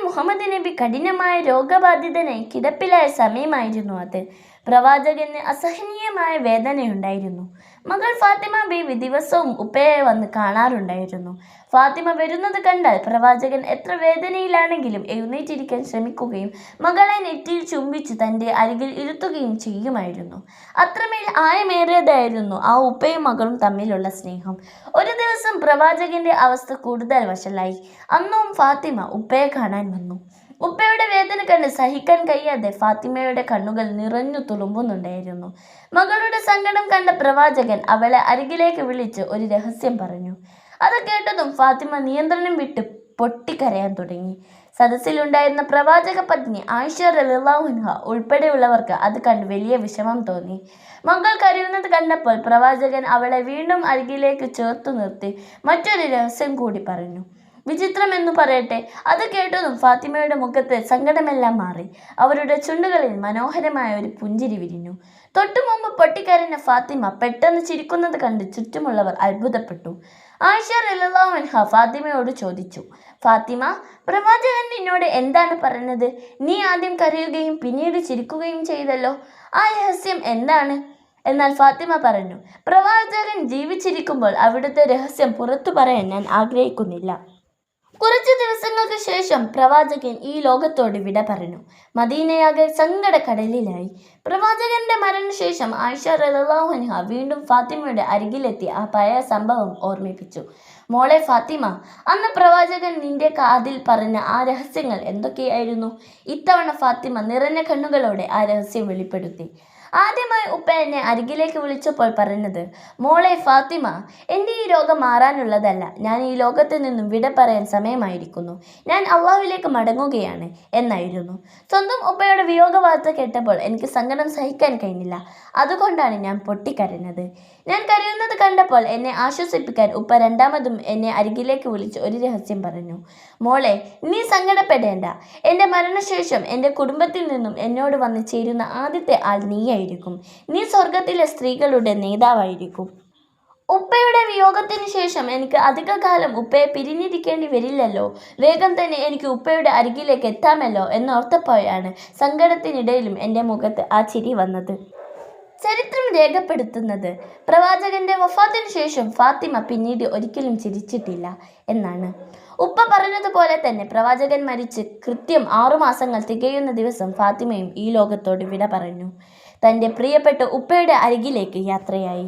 മുഹമ്മദ് നബി കഠിനമായ രോഗബാധിതനായി കിടപ്പിലായ സമയമായിരുന്നു അത്. പ്രവാചകന് അസഹനീയമായ വേദനയുണ്ടായിരുന്നു. മകൾ ഫാത്തിമ ബീവി ദിവസവും ഉപ്പയെ വന്ന് കാണാറുണ്ടായിരുന്നു. ഫാത്തിമ വരുന്നത് കണ്ടാൽ പ്രവാചകൻ എത്ര വേദനയിലാണെങ്കിലും എഴുന്നേറ്റിരിക്കാൻ ശ്രമിക്കുകയും മകളെ നെറ്റിയിൽ ചുംബിച്ച് തൻ്റെ അരികിൽ ഇരുത്തുകയും ചെയ്യുമായിരുന്നു. അത്രമേൽ ആയമേറിയതായിരുന്നു ആ ഉപ്പയും മകളും തമ്മിലുള്ള സ്നേഹം. ഒരു ദിവസം പ്രവാചകന്റെ അവസ്ഥ കൂടുതൽ വഷളായി. അന്നും ഫാത്തിമ ഉപ്പയെ കാണാൻ വന്നു. ഉപ്പയുടെ വേദന കണ്ട് സഹിക്കാൻ കഴിയാതെ ഫാത്തിമയുടെ കണ്ണുകൾ നിറഞ്ഞു തുളുമ്പുന്നുണ്ടായിരുന്നു. മകളുടെ സങ്കടം കണ്ട പ്രവാചകൻ അവളെ അരികിലേക്ക് വിളിച്ച് ഒരു രഹസ്യം പറഞ്ഞു. അത് കേട്ടതും ഫാത്തിമ നിയന്ത്രണം വിട്ട് പൊട്ടിക്കരയാൻ തുടങ്ങി. സദസ്സിലുണ്ടായിരുന്ന പ്രവാചക പത്നി ആയിഷ റളിയല്ലാഹു അൻഹ ഉൾപ്പെടെയുള്ളവർക്ക് അത് കണ്ട് വലിയ വിഷമം തോന്നി. മകൾ കരയുന്നത് കണ്ടപ്പോൾ പ്രവാചകൻ അവളെ വീണ്ടും അരികിലേക്ക് ചേർത്തു നിർത്തി മറ്റൊരു രഹസ്യം കൂടി പറഞ്ഞു. വിചിത്രമെന്നു പറയട്ടെ, അത് കേട്ടതും ഫാത്തിമയുടെ മുഖത്തെ സങ്കടമെല്ലാം മാറി. അവരുടെ ചുണ്ടുകളിൽ മനോഹരമായ ഒരു പുഞ്ചിരി വിരിഞ്ഞു. തൊട്ടു മുമ്പ് പൊട്ടിക്കരഞ്ഞ ഫാത്തിമ പെട്ടെന്ന് ചിരിക്കുന്നത് കണ്ട് ചുറ്റുമുള്ളവർ അത്ഭുതപ്പെട്ടു. ആയിഷ റളിയല്ലാഹു അൻഹ ഫാത്തിമയോട് ചോദിച്ചു, ഫാത്തിമ, പ്രവാചകൻ നിന്നോട് എന്താണ് പറഞ്ഞത്? നീ ആദ്യം കരയുകയും പിന്നീട് ചിരിക്കുകയും ചെയ്തല്ലോ. ആ രഹസ്യം എന്താണ്? എന്നാൽ ഫാത്തിമ പറഞ്ഞു, പ്രവാചകൻ ജീവിച്ചിരിക്കുമ്പോൾ അവിടുത്തെ രഹസ്യം പുറത്തു പറയാൻ ഞാൻ ആഗ്രഹിക്കുന്നില്ല. കുറച്ചു ദിവസങ്ങൾക്ക് ശേഷം പ്രവാചകൻ ഈ ലോകത്തോട് വിട പറഞ്ഞു. മദീനയാകെ സങ്കടക്കടലിലായി. പ്രവാചകന്റെ മരണശേഷം ആയിഷ റളിയല്ലാഹു അൻഹ വീണ്ടും ഫാത്തിമയുടെ അരികിലെത്തി ആ പഴയ സംഭവം ഓർമ്മിപ്പിച്ചു. മോളെ ഫാത്തിമ, അന്ന് പ്രവാചകൻ നിന്റെ കാതിൽ പറഞ്ഞ ആ രഹസ്യങ്ങൾ എന്തൊക്കെയായിരുന്നു? ഇത്തവണ ഫാത്തിമ നിറഞ്ഞ കണ്ണുകളോടെ ആ രഹസ്യം വെളിപ്പെടുത്തി. ആദ്യമായി ഉപ്പ എന്നെ അരികിലേക്ക് വിളിച്ചപ്പോൾ പറഞ്ഞത്, മോളെ ഫാത്തിമ, എൻ്റെ ഈ രോഗം മാറാനുള്ളതല്ല. ഞാൻ ഈ ലോകത്ത് നിന്നും വിട പറയാൻ സമയമായിരിക്കുന്നു. ഞാൻ അള്ളാഹുവിലേക്ക് മടങ്ങുകയാണ് എന്നായിരുന്നു. സ്വന്തം ഉപ്പയുടെ വിയോഗ വാർത്ത കേട്ടപ്പോൾ എനിക്ക് സങ്കടം സഹിക്കാൻ കഴിഞ്ഞില്ല. അതുകൊണ്ടാണ് ഞാൻ പൊട്ടിക്കരഞ്ഞത്. ഞാൻ കരയുന്നത് കണ്ടപ്പോൾ എന്നെ ആശ്വസിപ്പിക്കാൻ ഉപ്പ രണ്ടാമതും എന്നെ അരികിലേക്ക് വിളിച്ച് ഒരു രഹസ്യം പറഞ്ഞു. മോളെ, നീ സങ്കടപ്പെടേണ്ട. എൻ്റെ മരണശേഷം എൻ്റെ കുടുംബത്തിൽ നിന്നും എന്നോട് വന്ന് ചേരുന്ന ആദ്യത്തെ ആൾ നീയായിരിക്കും. നീ സ്വർഗത്തിലെ സ്ത്രീകളുടെ നേതാവായിരിക്കും. ഉപ്പയുടെ വിയോഗത്തിന് ശേഷം എനിക്ക് അധികകാലം ഉപ്പയെ പിരിഞ്ഞിരിക്കേണ്ടി വരില്ലല്ലോ. വേഗം തന്നെ എനിക്ക് ഉപ്പയുടെ അരികിലേക്ക് എത്താമല്ലോ എന്നോർത്തപ്പോഴാണ് സങ്കടത്തിനിടയിലും എൻ്റെ മുഖത്ത് ആ ചിരി വന്നത്. ചരിത്രം രേഖപ്പെടുത്തുന്നത് പ്രവാചകന്റെ വഫാത്തിന് ശേഷം ഫാത്തിമ പിന്നീട് ഒരിക്കലും ചിരിച്ചിട്ടില്ല എന്നാണ്. ഉപ്പ പറഞ്ഞതുപോലെ തന്നെ പ്രവാചകൻ മരിച്ച് കൃത്യം 6 മാസങ്ങൾ തികയുന്ന ദിവസം ഫാത്തിമയും ഈ ലോകത്തോട് വിട പറഞ്ഞു. തൻ്റെ പ്രിയപ്പെട്ട ഉപ്പയുടെ അരികിലേക്ക് യാത്രയായി.